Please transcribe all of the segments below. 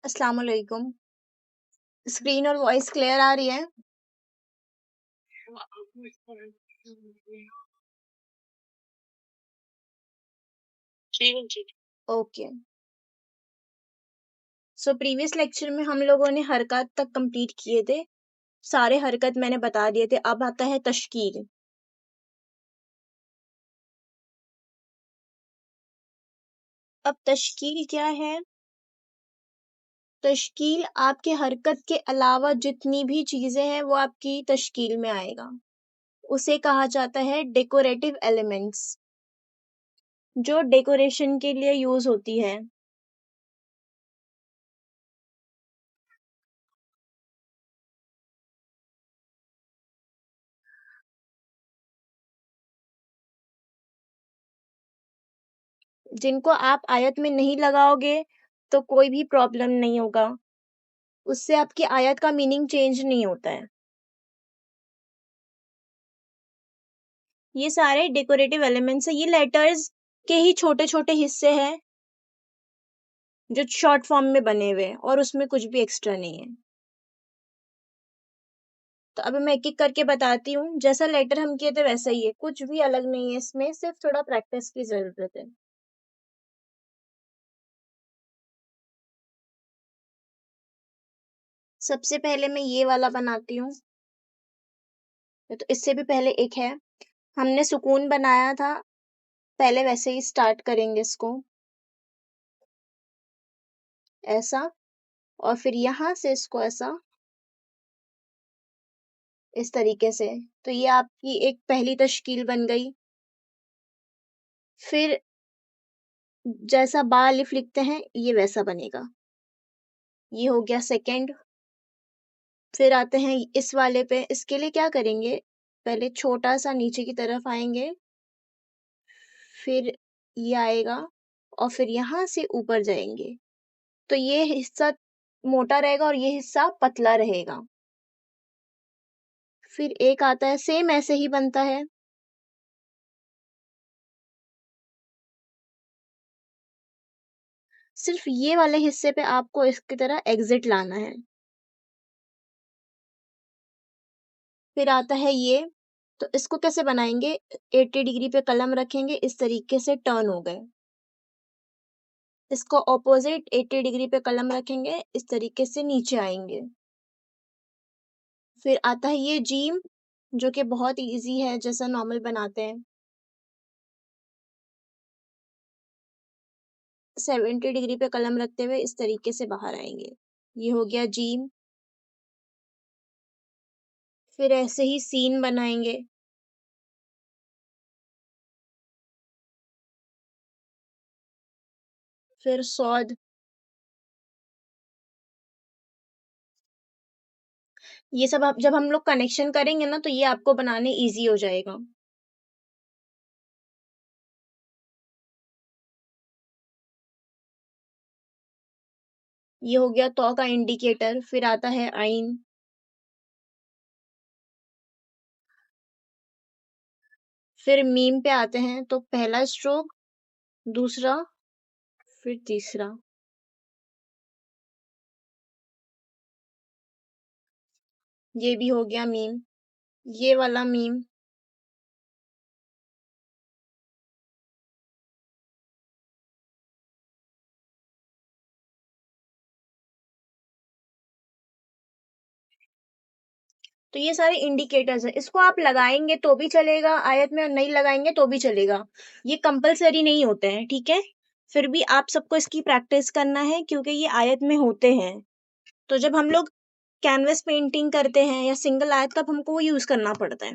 अस्सलाम वालेकुम। स्क्रीन और वॉइस क्लियर आ रही है? जी, जी। ओके। सो प्रीवियस लेक्चर में हम लोगों ने हरकत तक कंप्लीट किए थे। सारे हरकत मैंने बता दिए थे। अब आता है तश्कील। अब तश्कील क्या है? तश्कील आपके हरकत के अलावा जितनी भी चीज़ें हैं वो आपकी तश्कील में आएगा। उसे कहा जाता है डेकोरेटिव एलिमेंट्स, जो डेकोरेशन के लिए यूज़ होती है। जिनको आप आयत में नहीं लगाओगे तो कोई भी प्रॉब्लम नहीं होगा। उससे आपकी आयत का मीनिंग चेंज नहीं होता है। ये सारे डेकोरेटिव एलिमेंट्स हैं। ये लेटर्स के ही छोटे-छोटे हिस्से हैं जो शॉर्ट फॉर्म में बने हुए हैं और उसमें कुछ भी एक्स्ट्रा नहीं है। तो अब मैं एक-एक करके बताती हूँ। जैसा लेटर हम किए थे वैसा ही है, कुछ भी अलग नहीं है इसमें, सिर्फ थोड़ा प्रैक्टिस की ज़रूरत है। सबसे पहले मैं ये वाला बनाती हूँ। तो इससे भी पहले एक है, हमने सुकून बनाया था, पहले वैसे ही स्टार्ट करेंगे इसको, ऐसा, और फिर यहाँ से इसको ऐसा, इस तरीके से। तो ये आपकी एक पहली तश्कील बन गई। फिर जैसा बा अलिफ लिखते हैं, ये वैसा बनेगा। ये हो गया सेकंड। फिर आते हैं इस वाले पे, इसके लिए क्या करेंगे, पहले छोटा-सा नीचे की तरफ आएँगे, फिर ये आएगा और फिर यहाँ से ऊपर जाएँगे। तो ये हिस्सा मोटा रहेगा और ये हिस्सा पतला रहेगा। फिर एक आता है, सेम ऐसे ही बनता है। सिर्फ ये वाले हिस्से पे आपको इसकी तरह एग्ज़िट लाना है। फिर आता है ये, तो इसको कैसे बनाएँगे, 80 डिग्री पे कलम रखेंगे, इस तरीके से टर्न हो गए। इसको ऑपोज़िट 80 डिग्री पे कलम रखेंगे, इस तरीके से नीचे आएँगे। फिर आता है ये जीम, जो कि बहुत ईज़ी है, जैसा नॉर्मल बनाते हैं। 70 डिग्री पे कलम रखते हुए इस तरीके से बाहर आएँगे। ये हो गया जीम। फिर ऐसे ही सीन बनाएँगे। फिर सौद। ये सब आप जब हम लोग कनेक्शन करेंगे ना, तो ये आपको बनाने ईज़ी हो जाएगा। ये हो गया तौ का इंडिकेटर, फिर आता है आइन। फिर मीम पे आते हैं, तो पहला स्ट्रोक, दूसरा, फिर तीसरा। ये भी हो गया मीम। ये वाला मीम। तो ये सारे इंडिकेटर्स हैं। इसको आप लगाएँगे तो भी चलेगा आयत में और नहीं लगाएँगे तो भी चलेगा। ये कंपल्सरी नहीं होते हैं, ठीक है? फिर भी आप सबको इसकी प्रैक्टिस करना है क्योंकि ये आयत में होते हैं। तो जब हम लोग कैनवस पेंटिंग करते हैं या सिंगल आयत तब हमको वो यूज़ करना पड़ता है।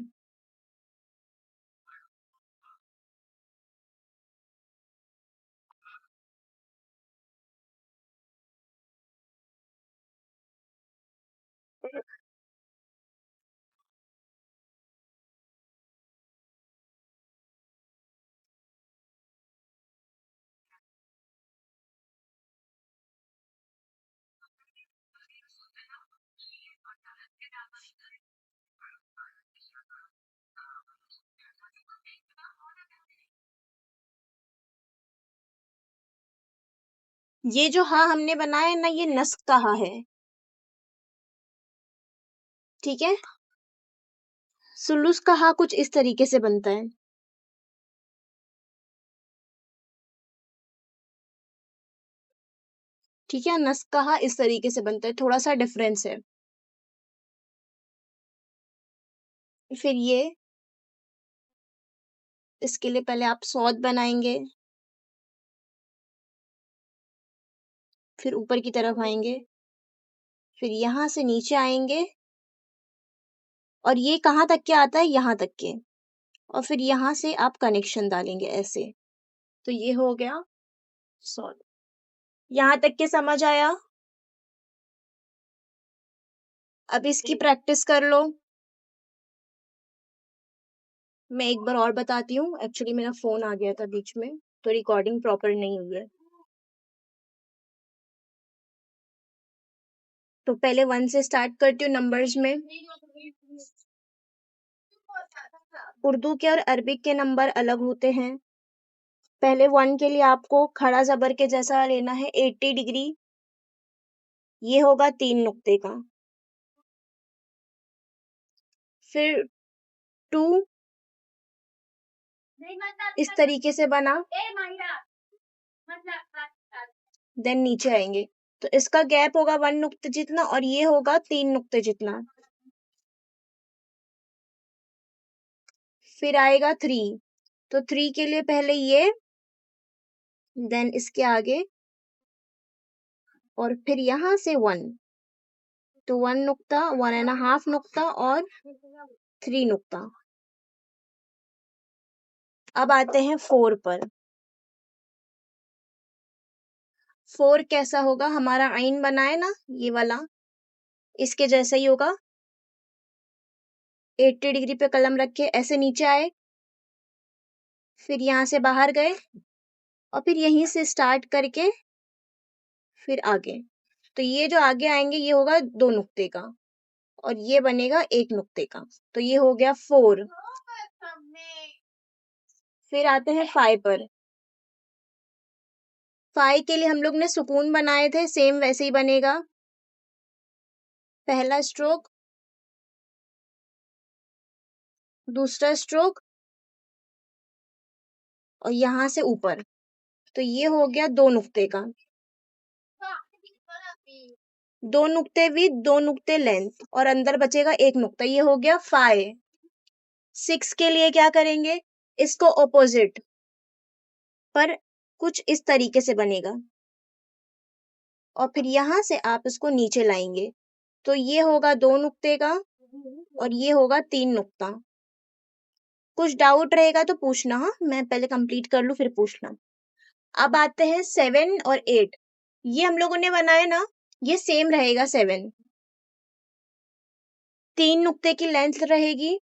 ये जो हा हमने बनाया है ना, ये नस्क का हा है, ठीक है। सुलूस का हा कुछ इस तरीके से बनता है, ठीक है। नस्क का हा इस तरीके से बनता है, थोड़ा सा डिफरेंस है। फिर ये, इसके लिए पहले आप सौद बनाएंगे, फिर ऊपर की तरफ आएंगे, फिर यहाँ से नीचे आएंगे, और ये कहाँ तक के आता है, यहाँ तक के, और फिर यहाँ से आप कनेक्शन डालेंगे ऐसे। तो ये हो गया सॉल्व। यहाँ तक के समझ आया? अब इसकी प्रैक्टिस कर लो। मैं एक बार और बताती हूँ, एक्चुअली मेरा फोन आ गया था बीच में, तो रिकॉर्डिंग प्रॉपर नहीं हुई है। तो पहले 1 से स्टार्ट करती हूँ नंबर्स में। उर्दू के और अरबिक के नंबर अलग होते हैं। पहले 1 के लिए आपको खड़ा जबर के जैसा लेना है 80 डिग्री, ये होगा 3 नुक्ते का। फिर 2 इस तरीके से बना, देन नीचे आएंगे, तो इसका गैप होगा 1 नुक्ते जितना, और ये होगा 3 नुक्ते जितना। फिर आएगा 3, तो 3 के लिए पहले ये, देन इसके आगे, और फिर यहाँ से 1, तो 1 नुक्ता, 1.5 नुक्ता और 3 नुक्ता। अब आते हैं 4 पर। 4 कैसा होगा, हमारा आइन बना है ना ये वाला, इसके जैसा ही होगा। 80 डिग्री पे कलम रख के ऐसे नीचे आए, फिर यहाँ से बाहर गए, और फिर यहीं से स्टार्ट करके फिर आगे। तो ये जो आगे आएंगे ये होगा 2 नुक्ते का, और ये बनेगा 1 नुक्ते का। तो ये हो गया 4। फिर आते हैं 5 पर। 5 के लिए हम लोग ने सुकून बनाए थे, सेम वैसे ही बनेगा। पहला स्ट्रोक, दूसरा स्ट्रोक, और यहाँ से ऊपर, तो ये हो गया 2 नुक्ते का। 2 नुक्ते विद 2 नुक्ते लेंथ, और अंदर बचेगा 1 नुक्ता, ये हो गया 5। 6 के लिए क्या करेंगे, इसको ऑपोजिट पर कुछ इस तरीके से बनेगा, और फिर यहाँ से आप इसको नीचे लाएंगे, तो ये होगा 2 नुक्ते का, और ये होगा 3 नुक्ता। कुछ डाउट रहेगा तो पूछना, हाँ, मैं पहले कंप्लीट कर लूं फिर पूछना। अब आते हैं 7 और 8। ये हम लोगों ने बनाया ना, ये सेम रहेगा। 7 3 नुक्ते की लेंथ रहेगी,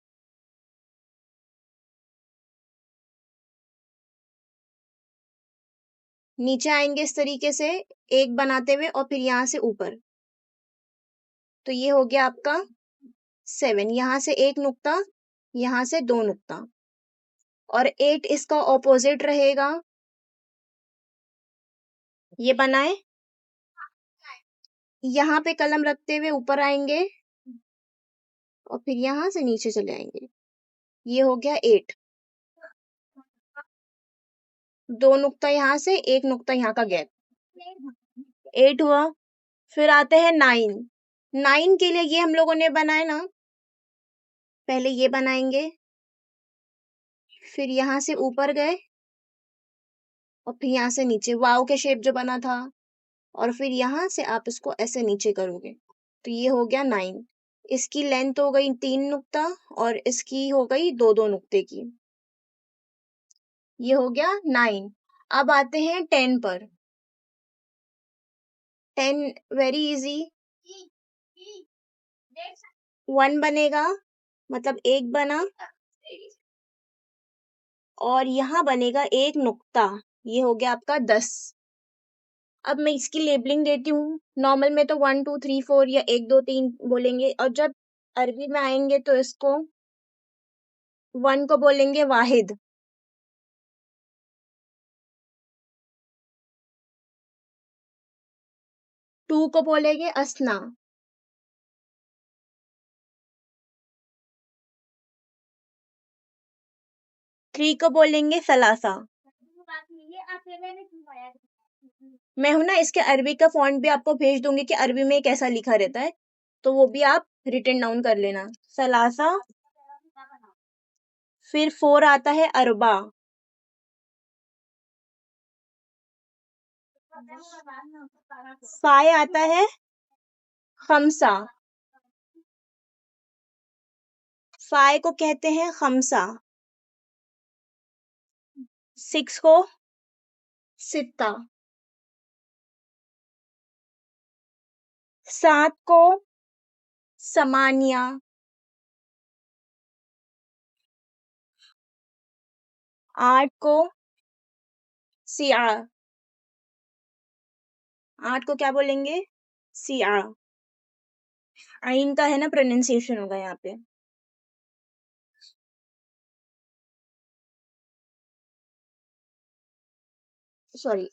नीचे आएंगे इस तरीके से एक बनाते हुए, और फिर यहाँ से ऊपर, तो ये हो गया आपका 7। यहाँ से 1 नुक्ता, यहाँ से 2 नुक्ता, और 8 इसका ऑपोजिट रहेगा, ये बनाए। यहाँ पे कलम रखते हुए ऊपर आएंगे, और फिर यहाँ से नीचे चले आएंगे, ये हो गया 8। 2 नुक्ता यहाँ से, 1 नुक्ता यहाँ का गैप, 8 हुआ। फिर आते हैं 9। 9 के लिए ये हम लोगों ने बनाए ना, पहले ये बनाएंगे, फिर यहाँ से ऊपर गए, और फिर यहाँ से नीचे वाव के शेप जो बना था, और फिर यहाँ से आप इसको ऐसे नीचे करोगे, तो ये हो गया 9। इसकी लेंथ हो गई 3 नुक्ता, और इसकी हो गई 2-2 नुक्ते की, ये हो गया 9। अब आते हैं 10 पर। 10 वेरी इजी, 1 बनेगा, मतलब 1 बना, और यहाँ बनेगा 1 नुक्ता, ये हो गया आपका 10। अब मैं इसकी लेबलिंग देती हूँ। नॉर्मल में तो 1 2 3 4 या 1 2 3 बोलेंगे, और जब अरबी में आएंगे तो इसको 1 को बोलेंगे वाहिद, 2 को बोलेंगे असना। 3 को बोलेंगे सलासा। मैं हूं ना, इसके अरबी का फॉन्ट भी आपको भेज दूंगी कि अरबी में कैसा लिखा रहता है, तो वो भी आप रिटन डाउन कर लेना। सलासा। फिर 4 आता है अरबा। 5 आता है खमसा। 5 को कहते हैं खमसा। 6 को सित्ता। 7 को समानिया। 8 को सिया। 8 को क्या बोलेंगे? सिया। आइन का है ना, प्रोनाउंसिएशन होगा यहाँ पे। सॉरी,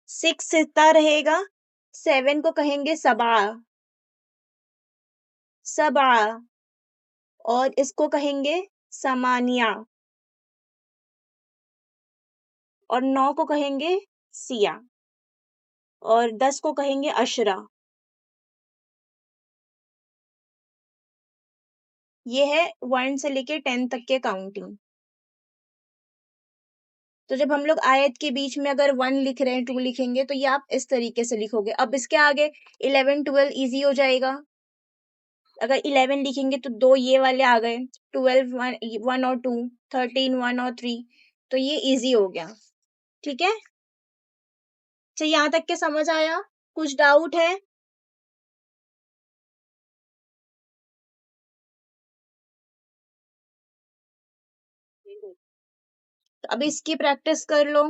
6 सित्ता रहेगा। 7 को कहेंगे सबा। सबा। और इसको कहेंगे समानिया। और 9 को कहेंगे सिया। और 10 को कहेंगे अशरा। ये है 1 से लेके 10 तक के काउंटिंग। तो जब हम लोग आयत के बीच में अगर 1 लिख रहे हैं, 2 लिखेंगे, तो ये आप इस तरीके से लिखोगे। अब इसके आगे 11 12 इजी हो जाएगा। अगर 11 लिखेंगे तो 2 ये वाले आ गए, 12 1 और 2, 13 1 और 3, तो ये इजी हो गया। ठीक है, अच्छा यहाँ तक के समझ आया? कुछ डाउट है? तो अब इसकी प्रैक्टिस कर लो।